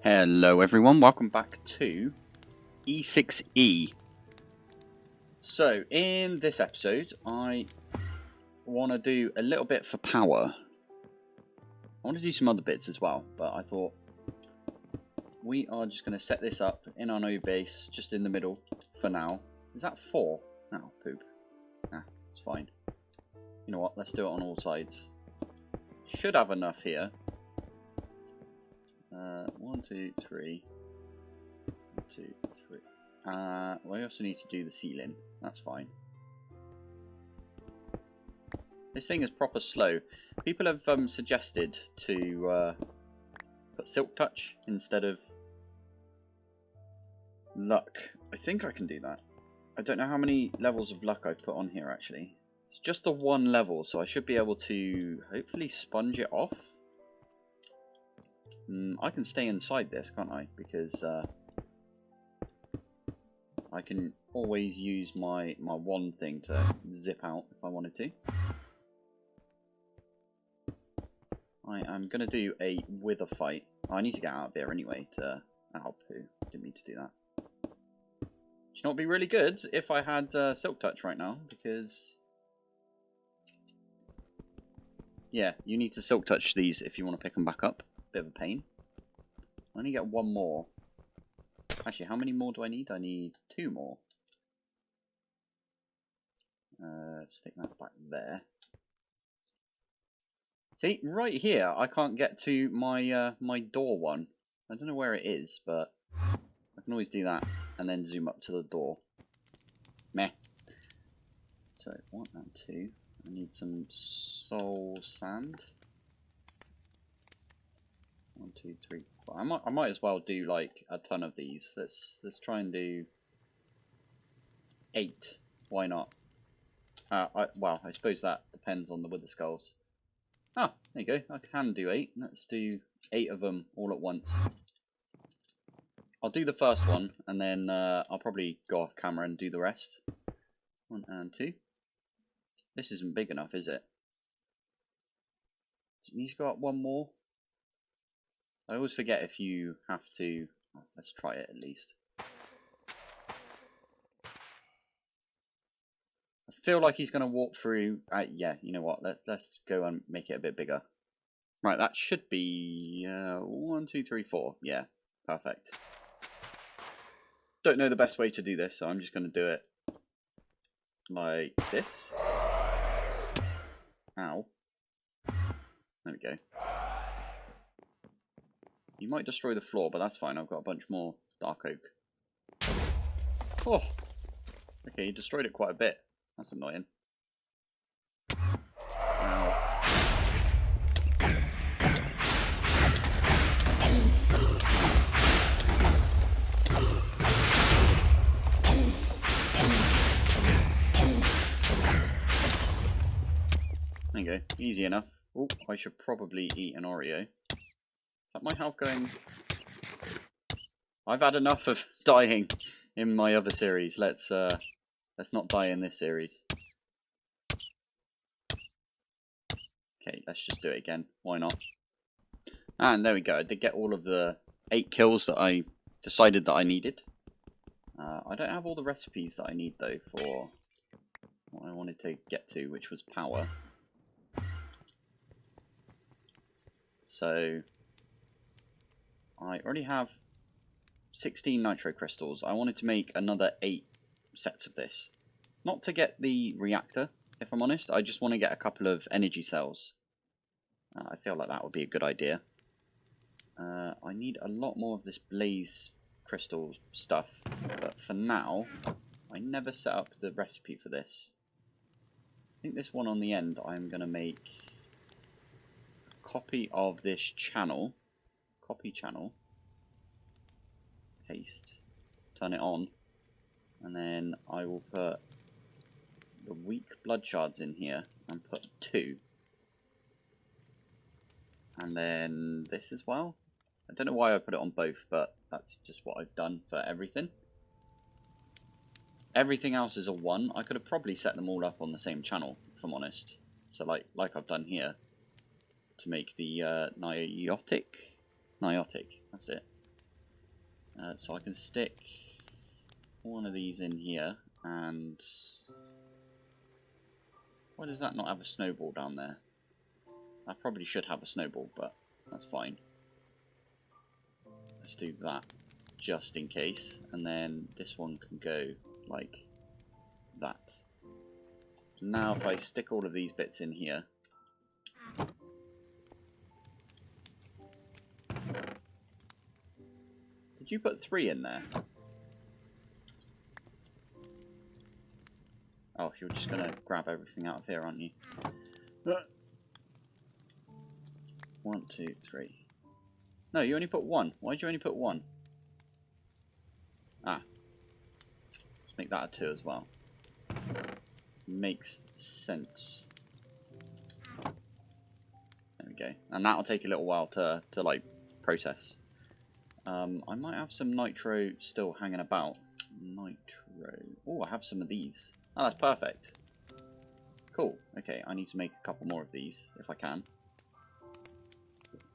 Hello everyone, welcome back to E6E. So, in this episode, I want to do a little bit for power. I want to do some other bits as well, but I thought we are just going to set this up in our new base, just in the middle for now. Is that 4? No, poop. Nah, it's fine. You know what, let's do it on all sides. Should have enough here. 1, 2, 3. 1, 2, 3. We also need to do the ceiling. That's fine. This thing is proper slow. People have suggested to put Silk Touch instead of Luck. I think I can do that. I don't know how many levels of Luck I've put on here actually. It's just the 1 level, so I should be able to hopefully sponge it off. I can stay inside this, can't I? Because I can always use my wand thing to zip out if I wanted to. I am going to do a wither fight. I need to get out of here anyway to... Oh, poo. Didn't mean to do that. Do you know what would be really good? If I had Silk Touch right now, because... Yeah, you need to Silk Touch these if you want to pick them back up. Bit of a pain. I only get 1 more. Actually, how many more do I need? I need 2 more. Stick that back there. See, right here, I can't get to my my door one. I don't know where it is, but I can always do that and then zoom up to the door. Meh. So 1 and 2. I need some soul sand. 1, 2, 3, 4. I might as well do like a ton of these. Let's try and do 8. Why not? Well, I suppose that depends on the wither skulls. Ah, there you go. I can do 8. Let's do 8 of them all at once. I'll do the first one, and then I'll probably go off camera and do the rest. 1 and 2. This isn't big enough, is it? Does it need to go up 1 more? I always forget if you have to... Oh, let's try it at least. I feel like he's going to walk through... yeah, you know what? Let's go and make it a bit bigger. Right, that should be 1, 2, 3, 4. Yeah, perfect. Don't know the best way to do this, so I'm just going to do it like this. Ow. There we go. You might destroy the floor, but that's fine. I've got a bunch more dark oak. Oh! Okay, you destroyed it quite a bit. That's annoying. There you go. Easy enough. Oh, I should probably eat an Oreo. Is that my health going? I've had enough of dying in my other series. Let's not die in this series. Okay, let's just do it again. Why not? And there we go. I did get all of the 8 kills that I decided that I needed. I don't have all the recipes that I need though for what I wanted to get to, which was power. So I already have 16 nitro crystals. I wanted to make another 8 sets of this. Not to get the reactor, if I'm honest. I just want to get a couple of energy cells. I feel like that would be a good idea. I need a lot more of this blaze crystal stuff. But for now, I never set up the recipe for this. I think this one on the end, I'm going to make a copy of this channel. Copy channel. Paste, turn it on, and then I will put the weak blood shards in here and put 2, and then this as well. I don't know why I put it on both, but that's just what I've done for everything. Everything else is a 1. I could have probably set them all up on the same channel, if I'm honest. So like I've done here to make the Niotic, that's it. So I can stick one of these in here, and why does that not have a snowball down there? I probably should have a snowball, but that's fine. Let's do that just in case, and then this one can go like that. Now if I stick all of these bits in here, did you put 3 in there? Oh, you're just gonna grab everything out of here, aren't you? 1, 2, 3. No, you only put 1. Why'd you only put 1? Ah. Let's make that a 2 as well. Makes sense. There we go. And that'll take a little while to like, process. I might have some nitro still hanging about. Nitro. Oh, I have some of these. Oh, that's perfect. Cool. Okay, I need to make a couple more of these, if I can.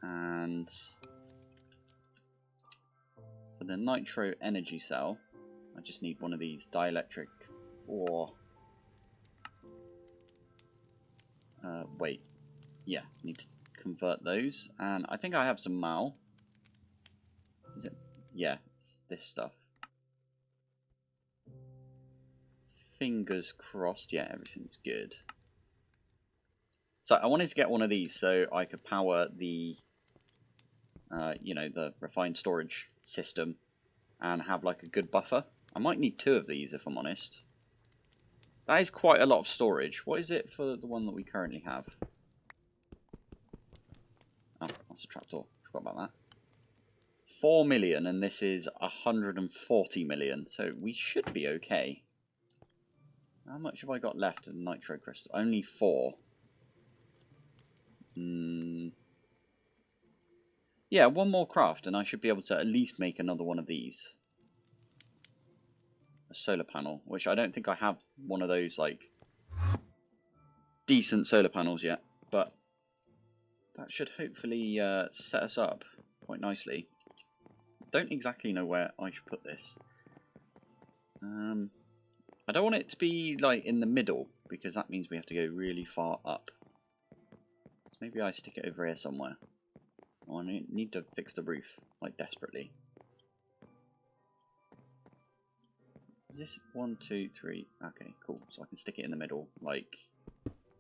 And for the nitro energy cell, I just need one of these dielectric, or wait, yeah, need to convert those. And I think I have some mal. Is it? Yeah, it's this stuff. Fingers crossed. Yeah, everything's good. So I wanted to get one of these so I could power the you know, the refined storage system and have like a good buffer. I might need 2 of these if I'm honest. That is quite a lot of storage. What is it for the one that we currently have? Oh, that's a trapdoor. Forgot about that. 4 million, and this is 140 million, so we should be okay. How much have I got left in nitro crystal? Only 4. Yeah, 1 more craft and I should be able to at least make another one of these. A solar panel, which I don't think I have one of those, like, decent solar panels yet, but that should hopefully set us up quite nicely. Don't exactly know where I should put this. I don't want it to be, like, in the middle, because that means we have to go really far up. So maybe I stick it over here somewhere. Oh, I need to fix the roof, like, desperately. Is this 1, 2, 3? Okay, cool. So I can stick it in the middle, like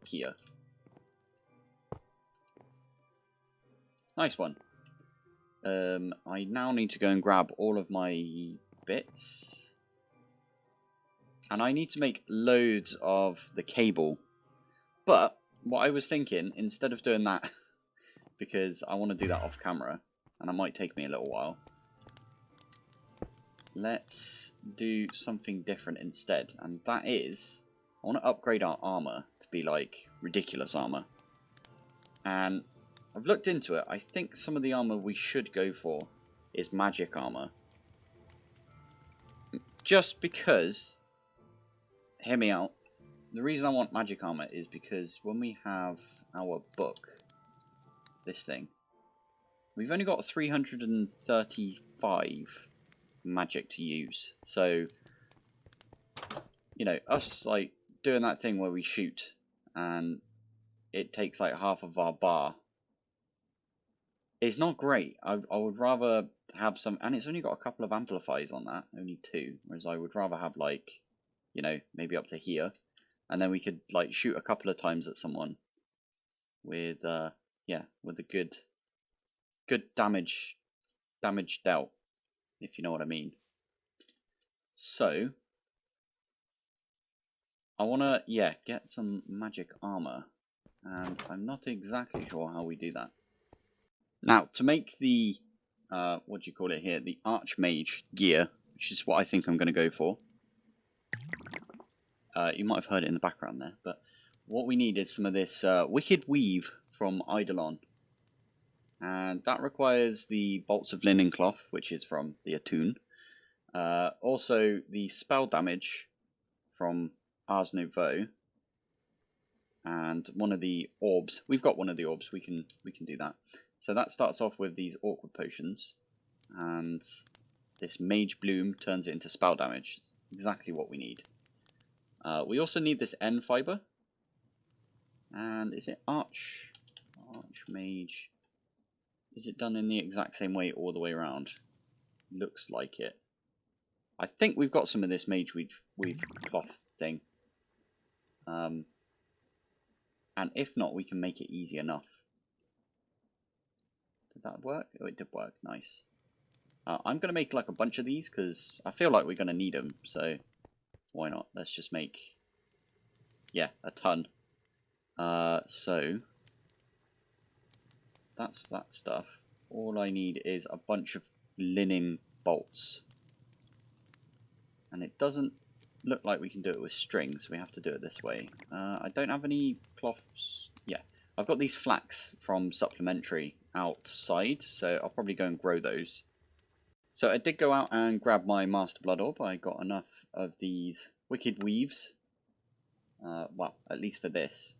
here. Nice one. I now need to go and grab all of my bits. And I need to make loads of the cable. But what I was thinking, instead of doing that, because I want to do that off camera, and it might take me a little while, let's do something different instead. And that is, I want to upgrade our armor to be like ridiculous armor. And I've looked into it. I think some of the armor we should go for is magic armor. Just because, hear me out, the reason I want magic armor is because when we have our book, this thing, we've only got 335 magic to use. So, you know, us like doing that thing where we shoot and it takes like half of our bar, it's not great. I would rather have some, and it's only got a couple of amplifiers on that, only 2, whereas I would rather have, like, you know, maybe up to here, and then we could like shoot a couple of times at someone with yeah, with a good damage dealt, if you know what I mean. So I want to, yeah, get some magic armor, and I'm not exactly sure how we do that. Now, to make the, what do you call it here, the Archmage Gear, which is what I think I'm going to go for. You might have heard it in the background there, but what we need is some of this Wicked Weave from Eidolon. And that requires the Bolts of Linen Cloth, which is from the Attune. Also, the spell damage from Ars Nouveau. And one of the orbs. We've got one of the orbs, we can do that. So that starts off with these awkward potions, and this Mage Bloom turns it into spell damage. It's exactly what we need. We also need this End Fiber. And is it Archmage? Is it done in the exact same way all the way around? Looks like it. I think we've got some of this Mage Weave cloth thing. And if not, we can make it easy enough. Did that work? Oh, it did work. Nice. I'm going to make like a bunch of these because I feel like we're going to need them. So why not? Let's just make, yeah, a ton. So that's that stuff. All I need is a bunch of linen bolts. And it doesn't look like we can do it with strings, so we have to do it this way. I don't have any cloths. Yeah, I've got these flax from supplementary outside, so I'll probably go and grow those. So I did go out and grab my Master Blood Orb. I got enough of these Wicked Weaves. Well, at least for this.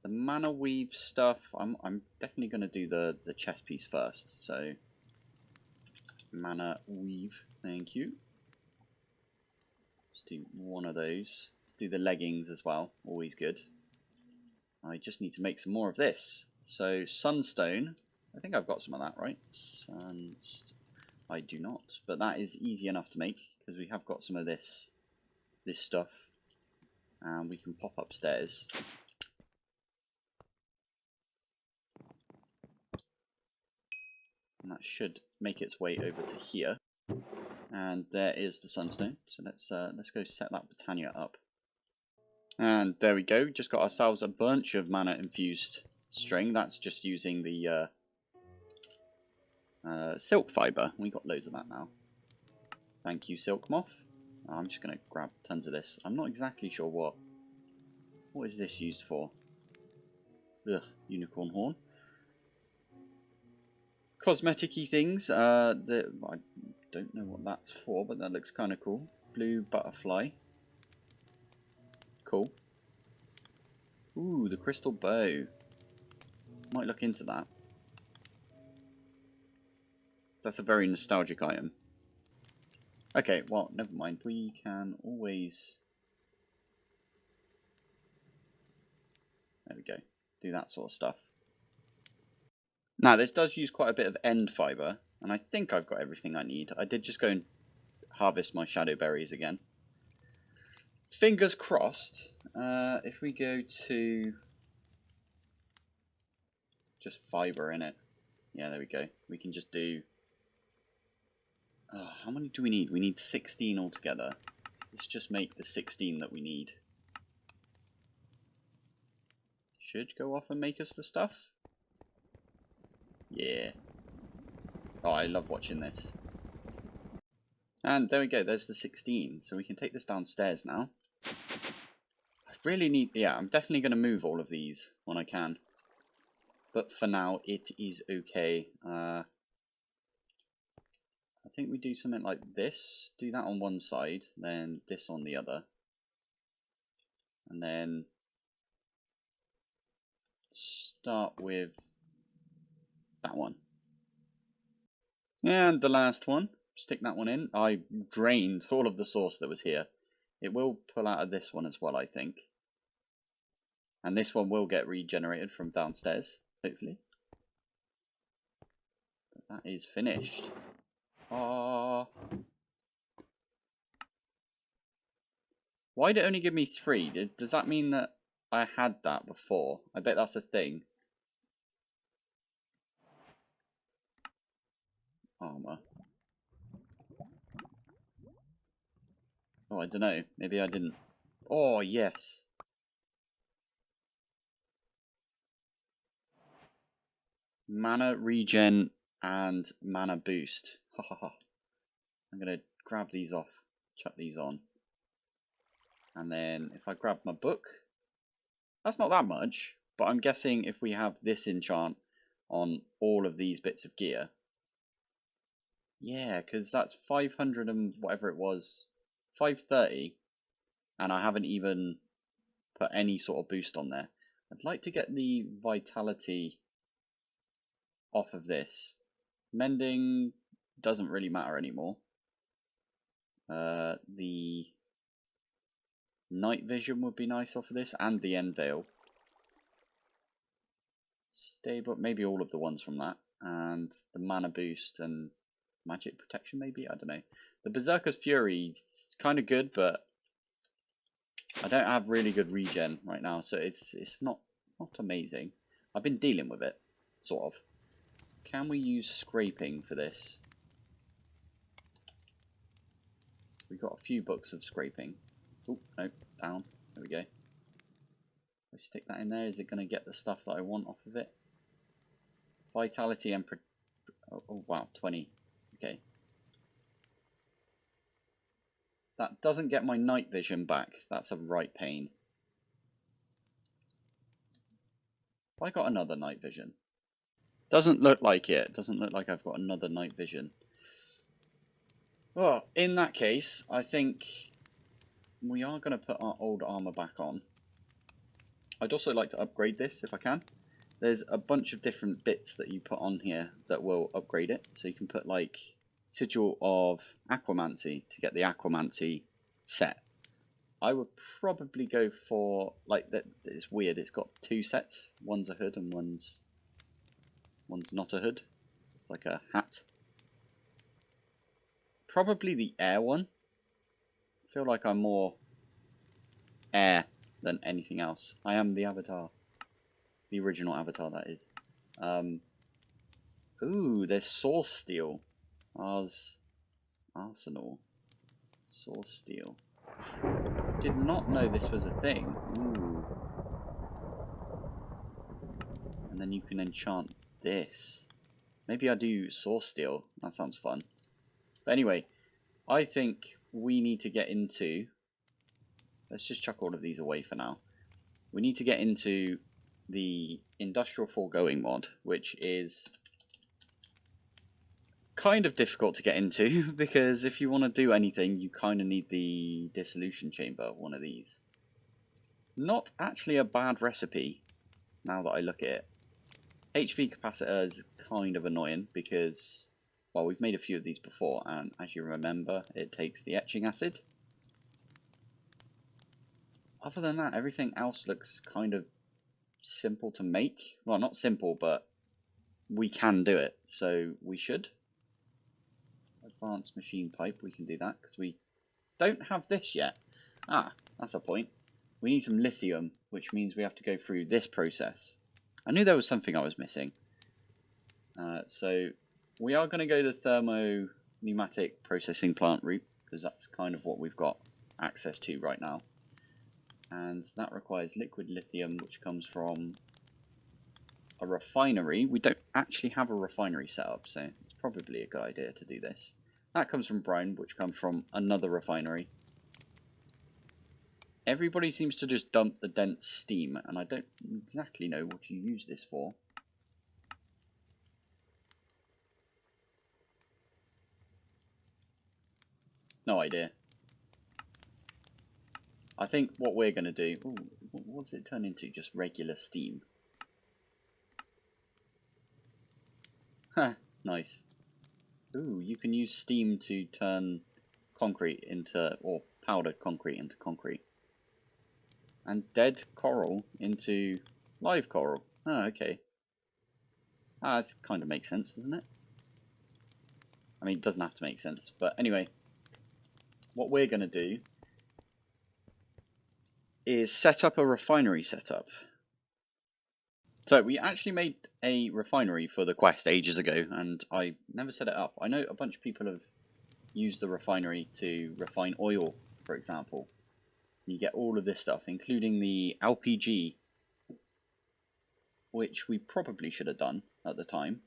The Mana Weave stuff, I'm definitely going to do the chest piece first. So, Mana Weave, thank you. Let's do one of those. Let's do the leggings as well, always good. I just need to make some more of this. So, Sunstone, I think I've got some of that, right? I do not, but that is easy enough to make because we have got some of this stuff. And we can pop upstairs. And that should make its way over to here. And there is the Sunstone. So let's go set that Britannia up. And there we go. Just got ourselves a bunch of mana infused string. That's just using the silk fiber. We got loads of that now. Thank you, Silk Moth. I'm just going to grab tons of this. I'm not exactly sure what. What is this used for? Ugh, unicorn horn. Cosmetic-y things. I don't know what that's for, but that looks kind of cool. Blue butterfly. Cool. Ooh, the crystal bow. Might look into that. That's a very nostalgic item. Okay, well, never mind. We can always... There we go. Do that sort of stuff. Now, this does use quite a bit of end fiber, and I think I've got everything I need. I did just go and harvest my shadow berries again. Fingers crossed, if we go to just fiber in it. Yeah, there we go. We can just do... how many do we need? We need 16 altogether. Let's just make the 16 that we need. Should go off and make us the stuff. Yeah. Oh, I love watching this. And there we go, there's the 16. So we can take this downstairs now. I really need... Yeah, I'm definitely going to move all of these when I can. But for now, it is okay. I think we do something like this. Do that on one side, then this on the other. And then start with that one. And the last one. Stick that one in. I drained all of the sauce that was here. It will pull out of this one as well, I think. And this one will get regenerated from downstairs, hopefully. But that is finished. Why did it only give me 3? Does that mean that I had that before? I bet that's a thing. Armor. Oh, I don't know. Maybe I didn't. Oh, yes. Mana regen and mana boost. Ha ha ha. I'm going to grab these off. Chuck these on. And then if I grab my book. That's not that much. But I'm guessing if we have this enchant on all of these bits of gear. Yeah, because that's 500 and whatever it was. 530. And I haven't even put any sort of boost on there. I'd like to get the vitality off of this. Mending doesn't really matter anymore. The night vision would be nice off of this, and the end veil. Stable, maybe all of the ones from that, and the mana boost and magic protection, maybe, I don't know. The Berserker's Fury is kind of good, but I don't have really good regen right now, so it's not amazing. I've been dealing with it, sort of. Can we use scraping for this? So we've got a few books of scraping. Oh, no, down. There we go. If I stick that in there, is it going to get the stuff that I want off of it? Vitality and... oh, wow, 20. Okay. That doesn't get my night vision back. That's a right pain. Have I got another night vision? Doesn't look like it. Doesn't look like I've got another night vision. Well, in that case, I think we are going to put our old armor back on. I'd also like to upgrade this if I can. There's a bunch of different bits that you put on here that will upgrade it. So you can put like Sigil of Aquamancy to get the Aquamancy set. I would probably go for, like, that. It's weird, it's got two sets. One's a hood and one's not a hood. It's like a hat. Probably the air one. I feel like I'm more air than anything else. I am the avatar. The original avatar, that is. Ooh, there's Source Steel. Arsenal. Source Steel. Did not know this was a thing. Ooh. And then you can enchant this. Maybe I do Source Steel. That sounds fun. But anyway, I think we need to get into... Let's just chuck all of these away for now. We need to get into the Industrial Foregoing mod, which is kind of difficult to get into, because if you want to do anything, you kind of need the Dissolution Chamber, one of these. Not actually a bad recipe, now that I look at it. HV capacitor is kind of annoying, because, well, we've made a few of these before, and as you remember, it takes the etching acid. Other than that, everything else looks kind of simple to make. Well, not simple, but we can do it, so we should. Advanced machine pipe, we can do that, because we don't have this yet. Ah, that's a point. We need some lithium, which means we have to go through this process. I knew there was something I was missing. So we are going to go the thermo-pneumatic processing plant route, because that's kind of what we've got access to right now. And that requires liquid lithium, which comes from a refinery. We don't actually have a refinery set up, so it's probably a good idea to do this. That comes from brown, which comes from another refinery. Everybody seems to just dump the dense steam, and I don't exactly know what you use this for. No idea. I think what we're going to do... Ooh, what does it turn into? Just regular steam. Huh, nice. Ooh, you can use steam to turn concrete into... or powdered concrete into concrete. And dead coral into live coral. Oh, okay. Ah, that kind of makes sense, doesn't it? I mean, it doesn't have to make sense. But anyway, what we're going to do is set up a refinery setup. So we actually made a refinery for the quest ages ago, and I never set it up. I know a bunch of people have used the refinery to refine oil, for example. You get all of this stuff, including the LPG, which we probably should have done at the time,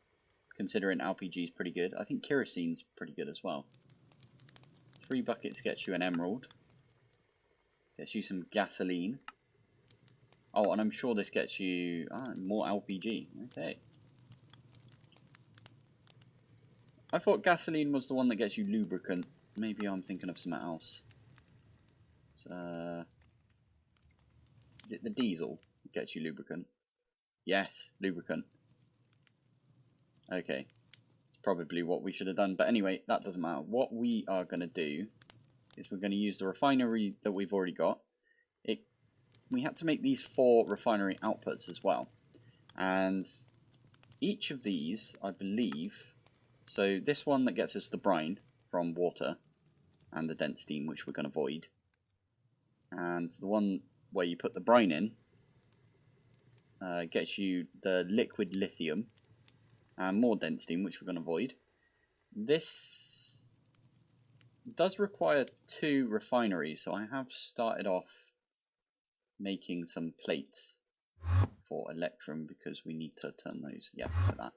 considering LPG is pretty good. I think kerosene's pretty good as well. 3 buckets gets you an emerald. Gets you some gasoline. Oh, and I'm sure this gets you more LPG. Okay. I thought gasoline was the one that gets you lubricant. Maybe I'm thinking of something else. Is it the diesel that gets you lubricant? Yes, lubricant. Okay. It's probably what we should have done. But anyway, that doesn't matter. What we are going to do is we're going to use the refinery that we've already got. We had to make these 4 refinery outputs as well. And each of these, I believe, so this one that gets us the brine from water and the dense steam, which we're going to void. And the one where you put the brine in gets you the liquid lithium and more dense steam, which we're going to void. This does require 2 refineries, so I have started off making some plates for electrum because we need to turn those, yeah, like that.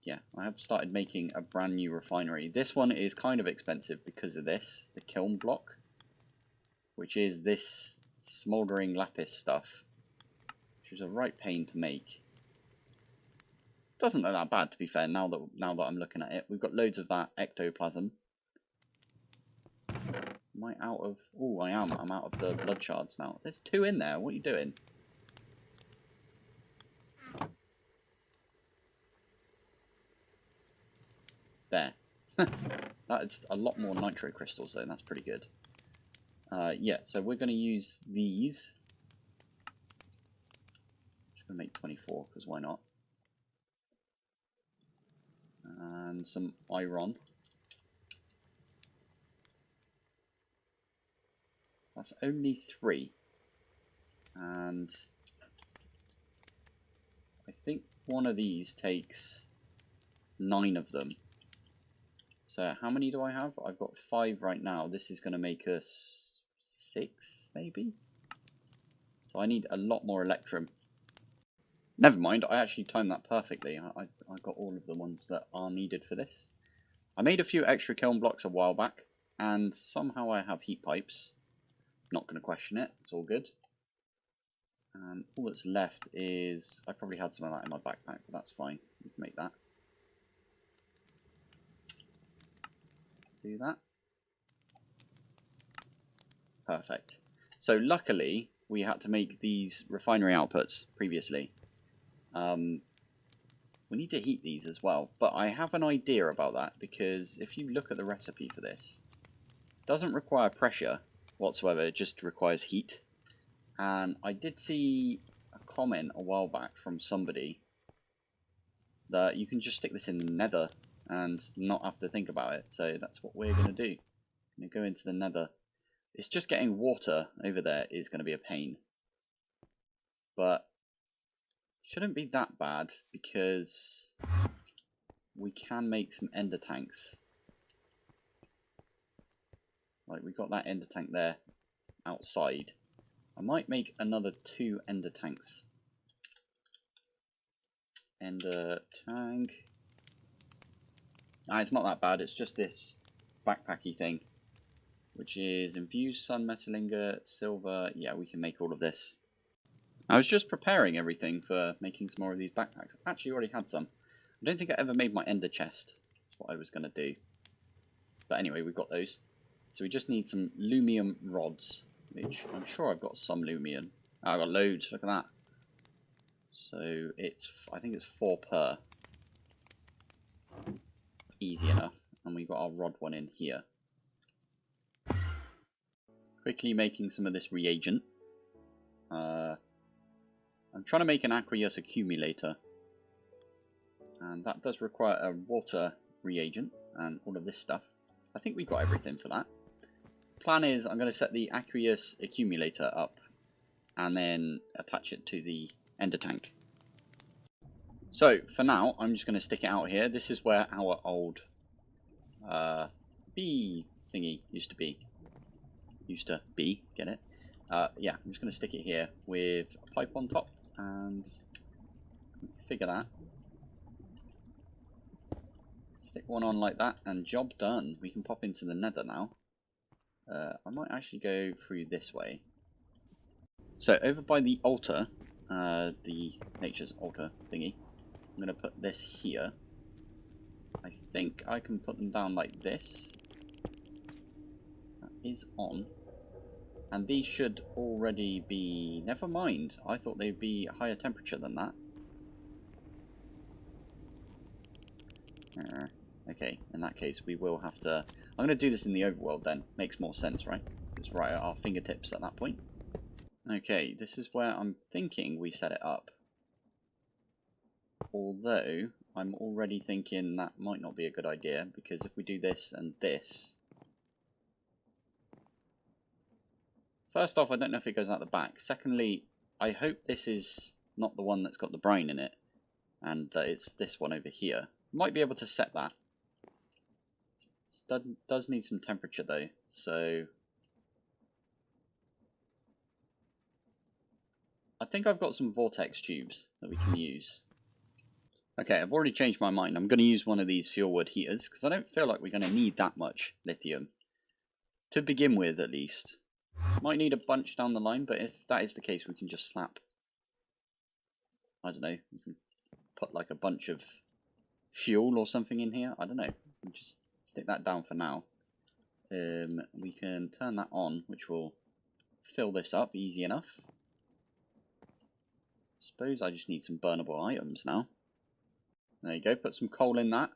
Yeah, I have started making a brand new refinery. This one is kind of expensive because of this, the kiln block, which is this smouldering lapis stuff, which is a right pain to make. Doesn't look that bad, to be fair, now that I'm looking at it. We've got loads of that ectoplasm. Am I out of... Oh, I am. I'm out of the blood shards now. There's 2 in there. What are you doing? There. That's a lot more nitro crystals, though. That's pretty good. Yeah, so we're going to use these. Just going to make 24, because why not? And some iron. That's only 3. And I think one of these takes 9 of them. So how many do I have? I've got 5 right now. This is going to make us 6, maybe? So I need a lot more electrum. Never mind, I actually timed that perfectly. I got all of the ones that are needed for this. I made a few extra kiln blocks a while back, and somehow I have heat pipes. Not going to question it, it's all good. And all that's left is... I probably had some of that in my backpack, but that's fine. We can make that. Do that. Perfect. So luckily, we had to make these refinery outputs previously. We need to heat these as well, but I have an idea about that, because if you look at the recipe for this, it doesn't require pressure whatsoever, it just requires heat. And I did see a comment a while back from somebody that you can just stick this in the nether and not have to think about it, so that's what we're going to do. I'm going to go into the nether. It's just getting water over there is going to be a pain, but shouldn't be that bad because we can make some ender tanks. Like, we got that ender tank there outside. I might make another 2 ender tanks. Ender tank. Ah, it's not that bad, it's just this backpacky thing, which is infused sun metal ingot, silver. Yeah, we can make all of this. I was just preparing everything for making some more of these backpacks. I've actually already had some. I don't think I ever made my ender chest. That's what I was going to do. But anyway, we've got those. So we just need some lumium rods, which I'm sure I've got some lumium. Oh, I've got loads, look at that. So it's, I think it's 4 per. Easy enough. And we've got our rod one in here. Quickly making some of this reagent. I'm trying to make an Aqueous Accumulator. And that does require a water reagent and all of this stuff. I think we've got everything for that. Plan is I'm going to set the Aqueous Accumulator up and then attach it to the ender tank. So for now I'm just going to stick it out here. This is where our old bee thingy used to be. Get it? Yeah, I'm just going to stick it here with a pipe on top and figure that. Stick one on like that and job done. We can pop into the nether now. I might actually go through this way. So over by the altar, the nature's altar thingy, I'm going to put this here. I think I can put them down like this. That is on. And these should already be... Never mind, I thought they'd be a higher temperature than that. Okay, in that case we will have to... I'm going to do this in the overworld then. Makes more sense, right? It's right at our fingertips at that point. Okay, this is where I'm thinking we set it up. Although, I'm already thinking that might not be a good idea, because if we do this and this... First off, I don't know if it goes out the back. Secondly, I hope this is not the one that's got the brine in it, and that it's this one over here. Might be able to set that. It does need some temperature though, so... I think I've got some vortex tubes that we can use. Okay, I've already changed my mind. I'm going to use one of these fuel wood heaters, because I don't feel like we're going to need that much lithium. To begin with, at least. Might need a bunch down the line, but if that is the case, we can just slap... I don't know, we can put like a bunch of fuel or something in here. I don't know. We'll just stick that down for now. We can turn that on, which will fill this up easy enough. Suppose I just need some burnable items now. There you go, put some coal in that.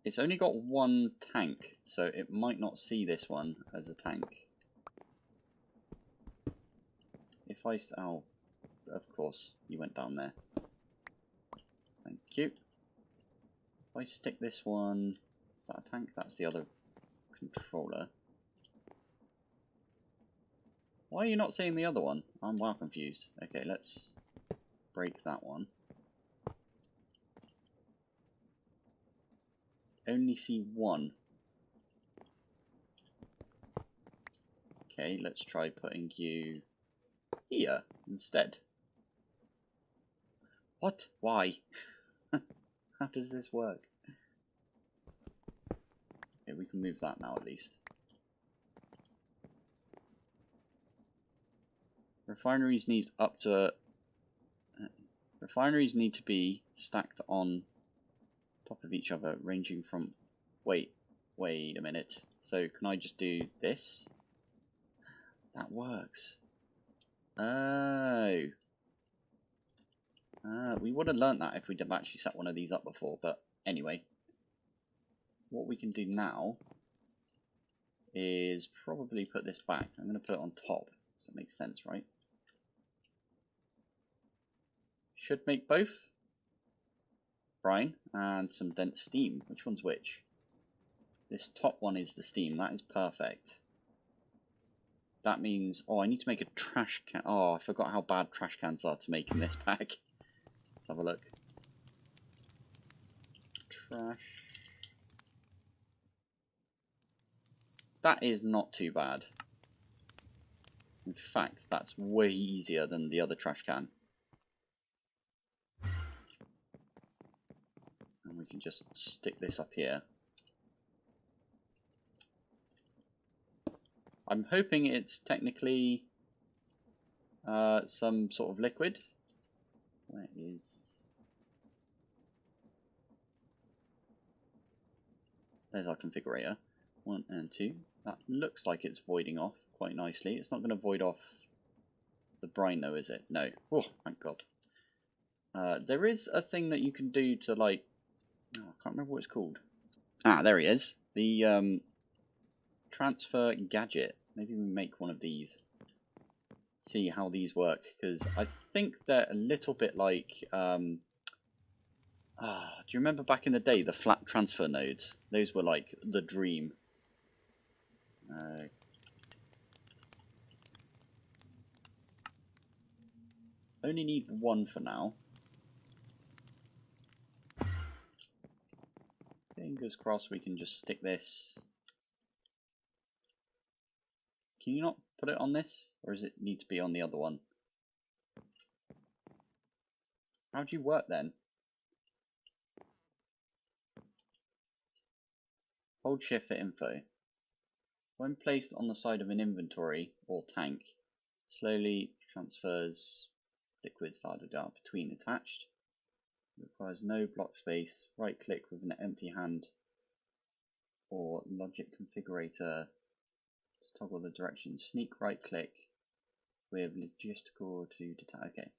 It's only got one tank, so it might not see this one as a tank. If I... Oh, of course, you went down there. Thank you. If I stick this one... Is that a tank? That's the other controller. Why are you not seeing the other one? I'm well confused. Okay, let's break that one. Only see one. Okay, let's try putting you here instead. What? Why? How does this work? Okay, we can move that now at least. Refineries need up to... Refineries need to be stacked on top of each other, ranging from... Wait a minute. So can I just do this? That works. Oh. We would have learnt that if we'd have actually set one of these up before, but anyway. What we can do now is probably put this back. I'm going to put it on top. Does that make sense, right? Should make both brine and some dense steam. Which one's which? This top one is the steam. That is perfect. That means... Oh, I need to make a trash can. Oh, I forgot how bad trash cans are to make in this pack. Let's have a look. Trash. That is not too bad. In fact, that's way easier than the other trash can. And we can just stick this up here. I'm hoping it's technically some sort of liquid. Where is... There's our configurator. 1 and 2. That looks like it's voiding off quite nicely. It's not going to void off the brine though, is it? No. Oh, thank God. There is a thing that you can do to like... Oh, I can't remember what it's called. Ah, there he is. The transfer gadget. Maybe we make one of these. See how these work, because I think they're a little bit like... do you remember back in the day, the flat transfer nodes? Those were like the dream. Only need one for now. Fingers crossed we can just stick this. Can you not put it on this? Or does it need to be on the other one? How do you work then? Hold shift for info. When placed on the side of an inventory or tank, slowly transfers liquids between attached. Requires no block space. Right click with an empty hand or logic configurator to toggle the direction. Sneak right click with logistical to detach. Okay.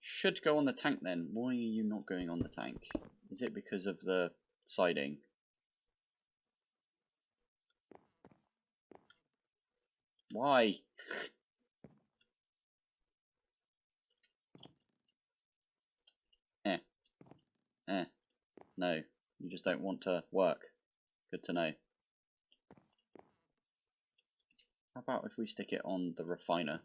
should go on the tank then. Why are you not going on the tank? Is it because of the siding? Why? No, you just don't want to work. Good to know. How about if we stick it on the refiner?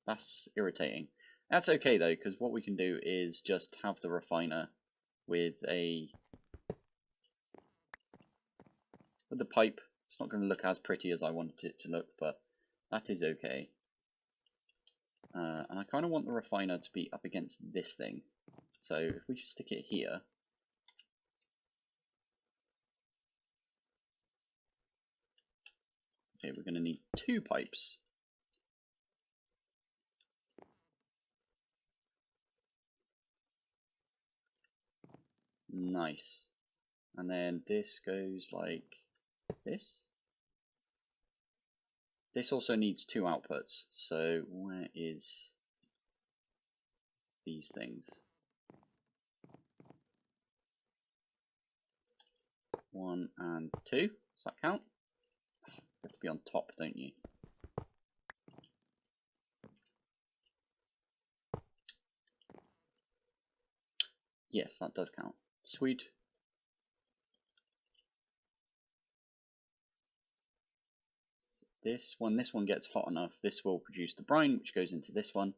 That's irritating. That's okay though, because what we can do is just have the refiner with the pipe. It's not going to look as pretty as I wanted it to look, but that is okay. And I kind of want the refiner to be up against this thing. So if we just stick it here. Okay, we're going to need 2 pipes. Nice. And then this goes like this. This also needs 2 outputs. So where is these things? 1 and 2. Does that count? You have to be on top, don't you? Yes, that does count. Sweet. When this one gets hot enough, this will produce the brine, which goes into this one.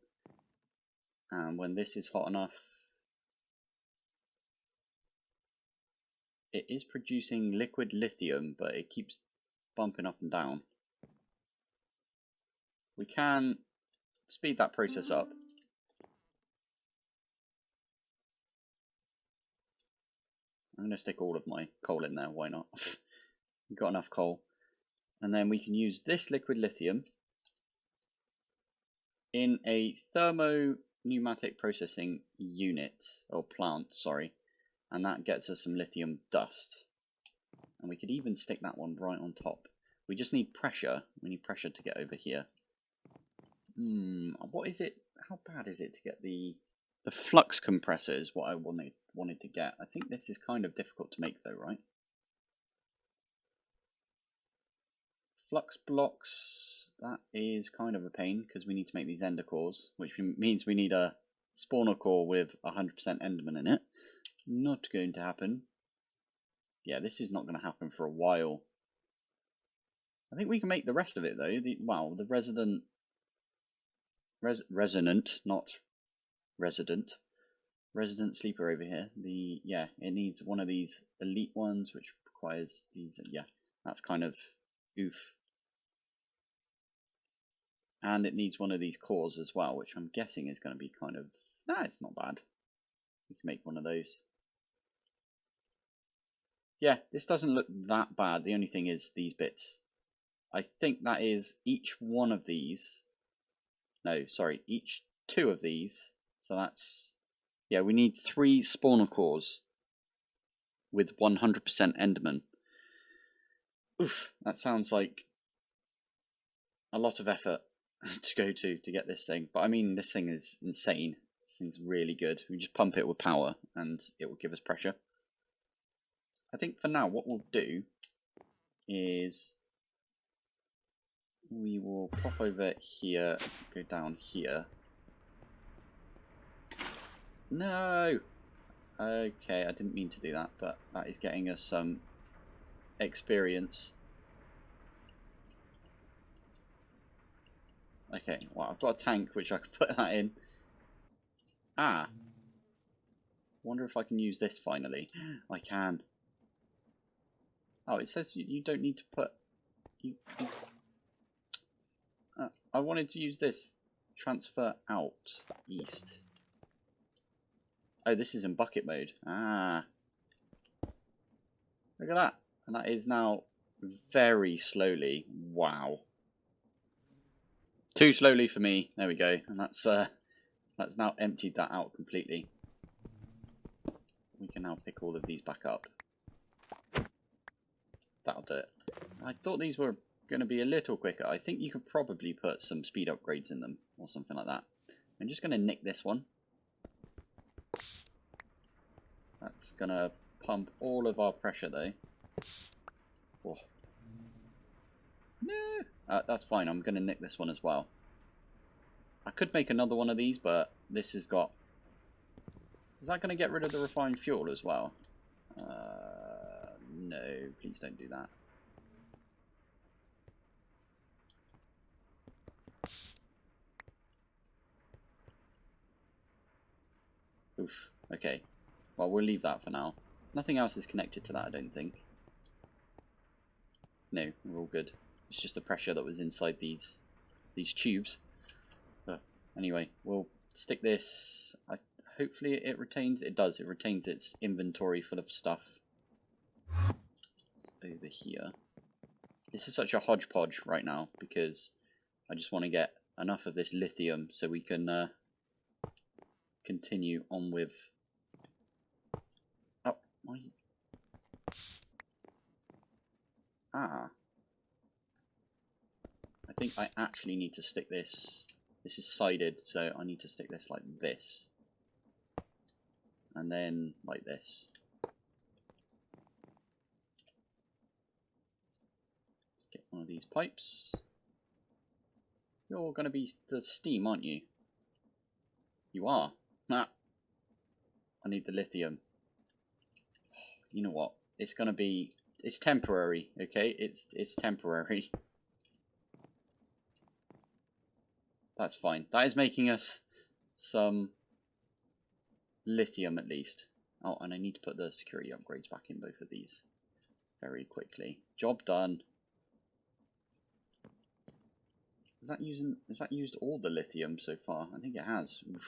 And when this is hot enough, it is producing liquid lithium, but it keeps bumping up and down. We can speed that process up. I'm going to stick all of my coal in there, why not? We've got enough coal. And then we can use this liquid lithium in a thermo-pneumatic processing unit, or plant, sorry. And that gets us some lithium dust. And we could even stick that one right on top. We just need pressure. We need pressure to get over here. What is it? How bad is it to get the flux compressor is what I wanted to get. I think this is kind of difficult to make though, right? Flux blocks, that is kind of a pain because we need to make these ender cores, which means we need a spawner core with 100% enderman in it. Not going to happen. Yeah, this is not going to happen for a while. I think we can make the rest of it though. The resident sleeper over here. It needs one of these elite ones, which requires these. Yeah, that's kind of oof. And it needs one of these cores as well, which I'm guessing is going to be kind of... Nah, it's not bad. We can make one of those. Yeah, this doesn't look that bad. The only thing is these bits. I think that is each one of these. No, sorry, each 2 of these. So that's... Yeah, we need 3 spawner cores with 100% enderman. Oof, that sounds like a lot of effort to go to get this thing. But I mean, this thing is insane. This thing's really good. We just pump it with power and it will give us pressure. I think for now what we'll do is we will pop over here, go down here. No! Okay, I didn't mean to do that, but that is getting us some experience. Okay, well, I've got a tank which I can put that in. Ah. Wonder if I can use this finally. I can. Oh, it says you don't need to put... I wanted to use this. Transfer out east. Oh, this is in bucket mode. Ah. Look at that. And that is now very slowly. Wow. Too slowly for me. There we go. And that's now emptied that out completely. We can now pick all of these back up. That'll do it. I thought these were going to be a little quicker. I think you could probably put some speed upgrades in them or something like that. I'm just going to nick this one. That's going to pump all of our pressure though. Oh. No! That's fine, I'm going to nick this one as well. I could make another one of these, but this has got... Is that going to get rid of the refined fuel as well? No, please don't do that. Oof, okay. Well, we'll leave that for now. Nothing else is connected to that, I don't think. No, we're all good. It's just the pressure that was inside these tubes. But anyway, we'll stick this... hopefully it retains... It does, it retains its inventory full of stuff. Over here. This is such a hodgepodge right now because I just want to get enough of this lithium so we can continue on with... Oh, my... Ah. I think I actually need to stick this... This is sided, so I need to stick this like this. And then like this. Let's get one of these pipes. You're going to be the steam, aren't you? You are. Nah. I need the lithium. You know what? It's going to be... It's temporary, okay? It's temporary. That's fine. That is making us some lithium at least. Oh, and I need to put the security upgrades back in both of these very quickly. Job done. Is that used all the lithium so far? I think it has. Oof.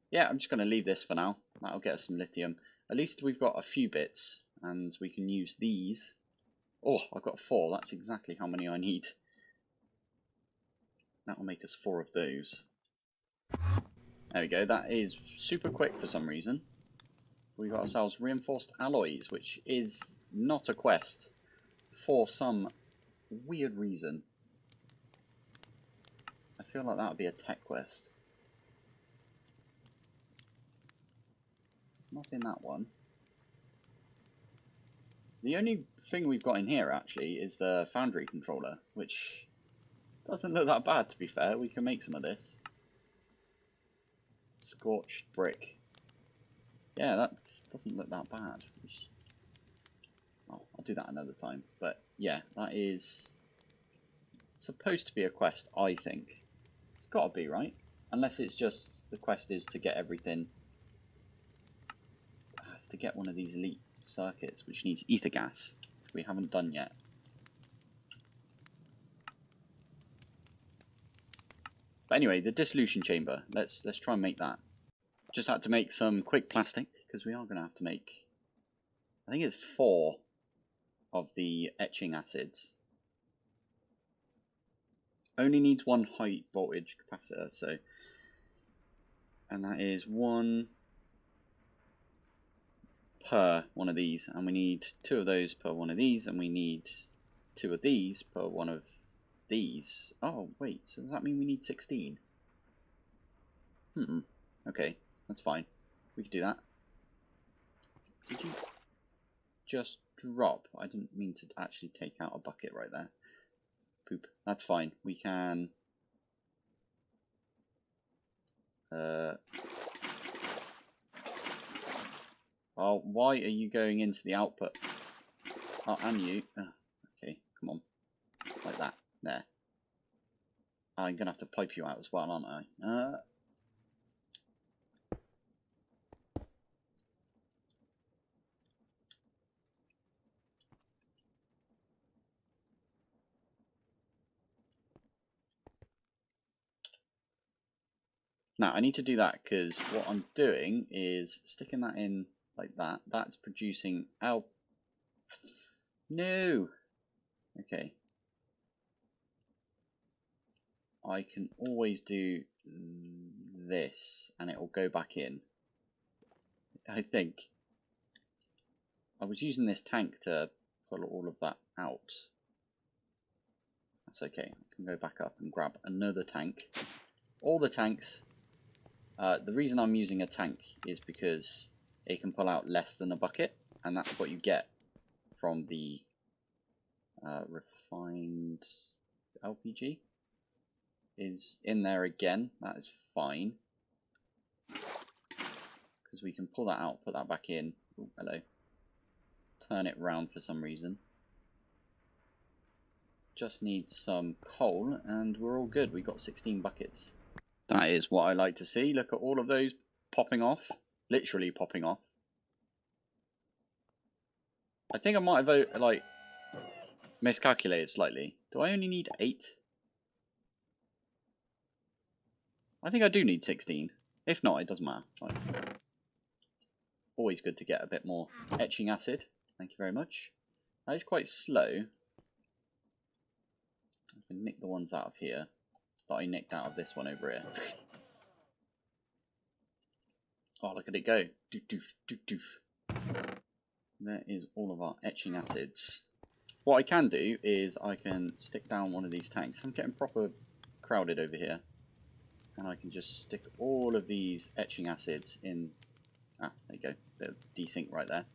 Yeah, I'm just going to leave this for now. That'll get us some lithium. At least we've got a few bits, and we can use these. Oh, I've got 4. That's exactly how many I need. That will make us 4 of those. There we go. That is super quick for some reason. We've got ourselves reinforced alloys, which is not a quest for some weird reason. I feel like that would be a tech quest. It's not in that one. The only thing we've got in here actually is the foundry controller, which doesn't look that bad to be fair. We can make some of this. Scorched brick. Yeah, that doesn't look that bad. Oh, I'll do that another time. But yeah, that is supposed to be a quest, I think. It's got to be, right? Unless it's just the quest is to get everything. It has to get one of these elite circuits, which needs ether gas, which we haven't done yet. But anyway, the Dissolution Chamber. Let's try and make that. Just had to make some quick plastic because we are going to have to make. I think it's 4 of the etching acids. Only needs 1 high voltage capacitor, so, and that is 1 per one of these, and we need 2 of those per one of these, and we need 2 of these per one of these. Oh wait, so does that mean we need 16? Okay, that's fine. We can do that. Did you just drop? I didn't mean to actually take out a bucket right there. Poop. That's fine. We can... Oh, why are you going into the output? Oh, and you. Oh, okay, come on. Like that. There. I'm going to have to pipe you out as well, aren't I? Now, I need to do that because what I'm doing is sticking that in like that. That's producing L. No! Okay. I can always do this and it will go back in. I think. I was using this tank to pull all of that out. That's okay. I can go back up and grab another tank. All the tanks. The reason I'm using a tank is because it can pull out less than a bucket, and that's what you get from the refined LPG. Is in there again. That is fine. Because we can pull that out, put that back in. Ooh, hello. Turn it round for some reason. Just need some coal and we're all good. We got 16 buckets. That is what I like to see. Look at all of those popping off. Literally popping off. I think I might have like miscalculated slightly. Do I only need 8? I think I do need 16. If not, it doesn't matter. Right. Always good to get a bit more etching acid. Thank you very much. That is quite slow. I can nick the ones out of here that I nicked out of this one over here. Oh, look at it go. Doof, doof, doof, doof. There is all of our etching acids. What I can do is I can stick down one of these tanks. I'm getting proper crowded over here. And I can just stick all of these etching acids in. Ah, there you go. Bit of desync right there.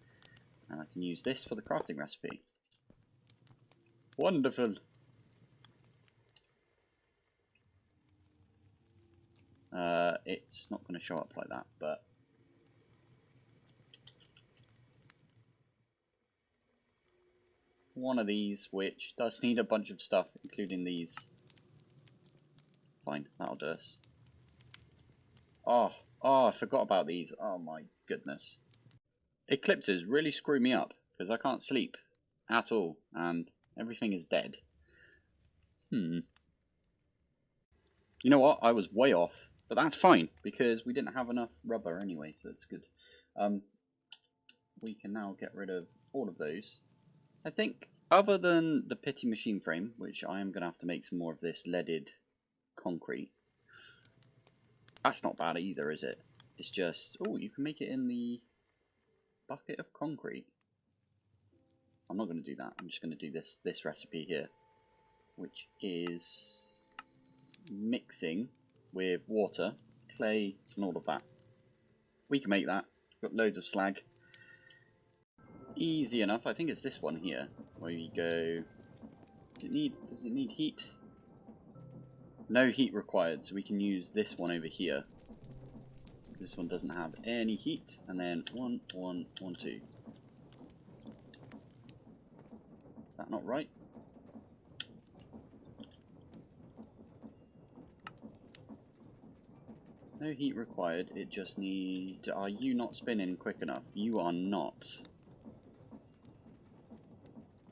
And I can use this for the crafting recipe. Wonderful. It's not going to show up like that, but one of these, which does need a bunch of stuff, including these. Fine, that'll do us. Oh, I forgot about these. Oh my goodness. Eclipses really screw me up, because I can't sleep at all, and everything is dead. You know what? I was way off, but that's fine, because we didn't have enough rubber anyway, so it's good. We can now get rid of all of those. I think, other than the pity machine frame, which I am going to have to make some more of this leaded concrete, that's not bad either, is it? It's just, oh, you can make it in the bucket of concrete. I'm not going to do that. I'm just going to do this recipe here, which is mixing with water, clay, and all of that. We can make that. We've got loads of slag. Easy enough. I think it's this one here where you go. Does it need heat? No heat required, so we can use this one over here. This one doesn't have any heat, and then 1, 1, 1, 2. Is that not right? No heat required, it just needs... Are you not spinning quick enough? You are not.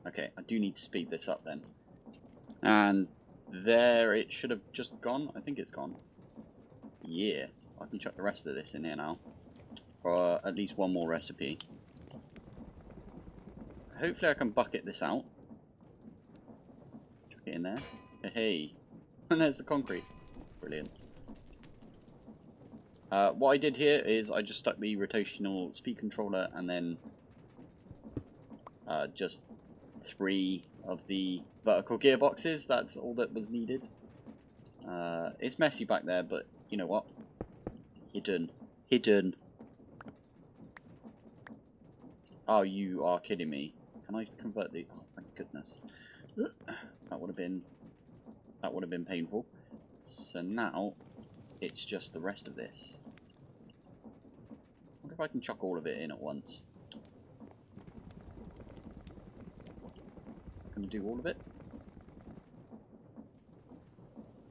Okay, I do need to speed this up then. And there it should have just gone. I think it's gone. Yeah. So I can chuck the rest of this in here now. For at least one more recipe. Hopefully I can bucket this out. Chuck it in there. Hey. And there's the concrete. Brilliant. What I did here is I just stuck the rotational speed controller and then just 3 of the vertical gearboxes. That's all that was needed. It's messy back there, but you know what? Hidden. Hidden. Oh, you are kidding me. Can I convert the... Oh, my goodness. That would have been painful. So now, it's just the rest of this. I wonder if I can chuck all of it in at once. Gonna do all of it?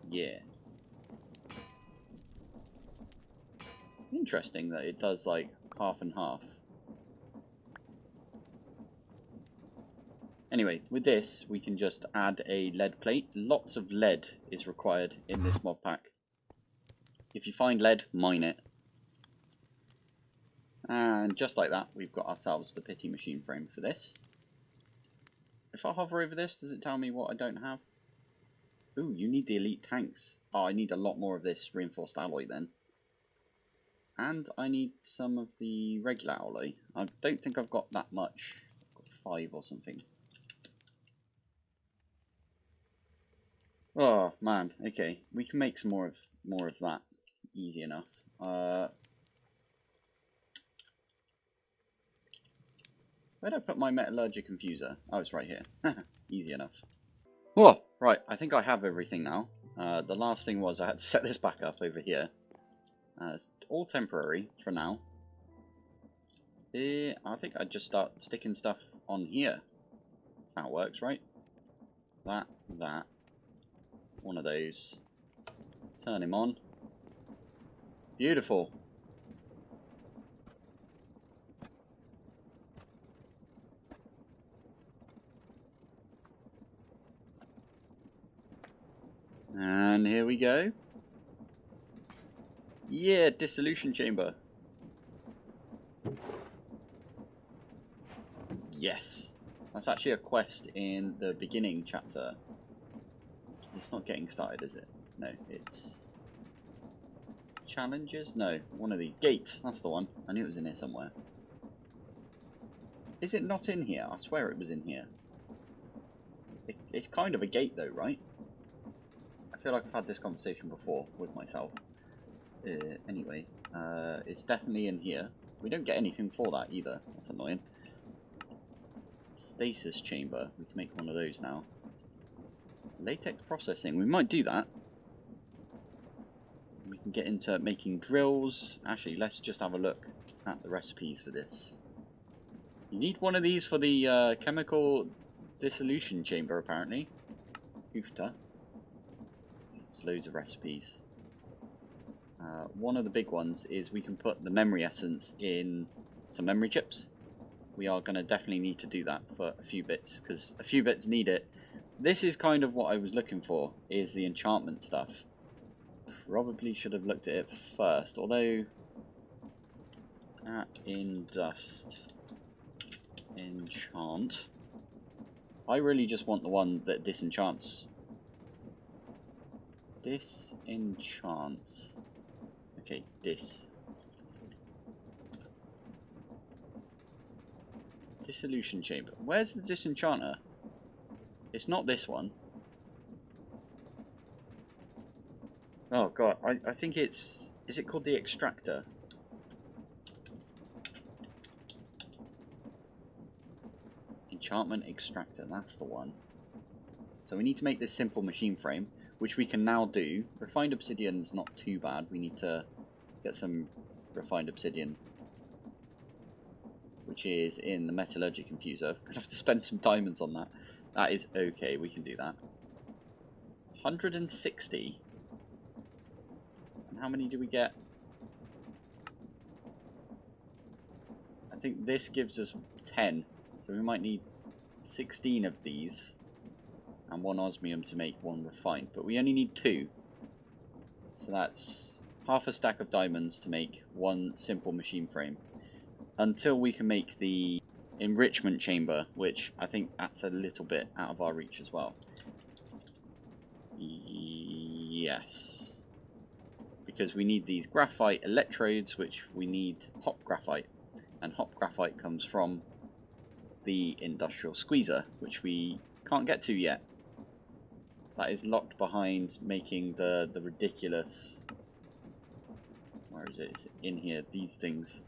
Yeah. Interesting that it does like half and half. Anyway, with this we can just add a lead plate. Lots of lead is required in this mod pack. If you find lead, mine it. And just like that, we've got ourselves the pity machine frame for this. If I hover over this, does it tell me what I don't have? Ooh, you need the elite tanks. Oh, I need a lot more of this reinforced alloy then. And I need some of the regular alloy. I don't think I've got that much. I've got 5 or something. Oh man, okay. We can make some more of that. Easy enough. Where did I put my metallurgic infuser? Oh, it's right here. Easy enough. Oh, right. I think I have everything now. The last thing was I had to set this back up over here. It's all temporary for now. I think I'd just start sticking stuff on here. That's how it works, right? That. One of those. Turn him on. Beautiful. And here we go. Yeah, Dissolution Chamber. Yes. That's actually a quest in the beginning chapter. It's not getting started, is it? No, it's... Challenges? No, one of the gates. That's the one. I knew it was in here somewhere. Is it not in here? I swear it was in here. It's kind of a gate though, right? I feel like I've had this conversation before with myself. Anyway, it's definitely in here. We don't get anything for that either. That's annoying. Stasis chamber. We can make one of those now. Latex processing. We might do that. We can get into making drills. Actually, let's just have a look at the recipes for this. You need one of these for the chemical dissolution chamber, apparently. Oofta. There's loads of recipes. One of the big ones is we can put the memory essence in some memory chips. We are going to definitely need to do that for a few bits, because a few bits need it. This is kind of what I was looking for, is the enchantment stuff. Probably should have looked at it first, although... in dust. Enchant. I really just want the one that disenchants. Disenchants. Okay, Dissolution Chamber. Where's the disenchanter? It's not this one. Oh god, I think it's... Is it called the extractor? Enchantment extractor, that's the one. So we need to make this simple machine frame, which we can now do. Refined obsidian's not too bad. We need to get some refined obsidian, which is in the metallurgic infuser. I'm going to have to spend some diamonds on that. That is okay, we can do that. 160. And how many do we get? I think this gives us 10. So we might need 16 of these. And 1 osmium to make 1 refined. But we only need 2. So that's half a stack of diamonds to make 1 simple machine frame. Until we can make the enrichment chamber, which I think that's a little bit out of our reach as well. Yes. Because we need these graphite electrodes, which we need hop graphite. And hop graphite comes from the industrial squeezer, which we can't get to yet. That is locked behind making the ridiculous... Where is it? It's in here. These things.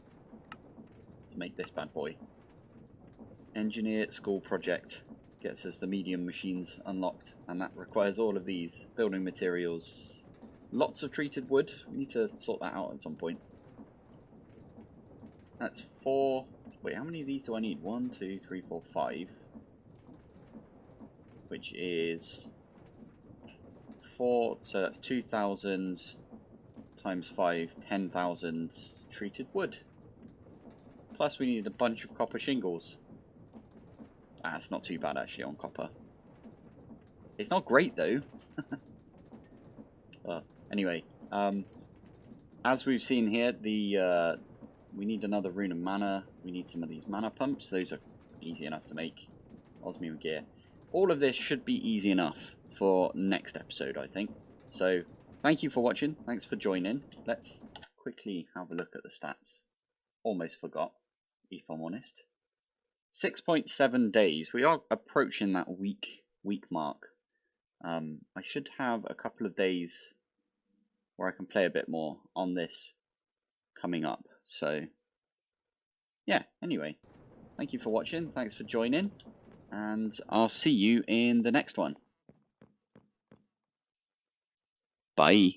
To make this bad boy. Engineer school project gets us the medium machines unlocked, and that requires all of these building materials. Lots of treated wood. We need to sort that out at some point. That's 4. Wait, how many of these do I need? 1, 2, 3, 4, 5. Which is 4. So that's 2,000 times 5, 10,000 treated wood. Plus we need a bunch of copper shingles. Ah, it's not too bad actually on copper. It's not great though. Anyway, as we've seen here, we need another rune of mana. We need some of these mana pumps. Those are easy enough to make. Osmium gear. All of this should be easy enough for next episode, I think. So, thank you for watching. Thanks for joining. Let's quickly have a look at the stats. Almost forgot, if I'm honest. 6.7 days. We are approaching that week mark. I should have a couple of days where I can play a bit more on this coming up. So, yeah, anyway, thank you for watching. Thanks for joining. And I'll see you in the next one. Bye.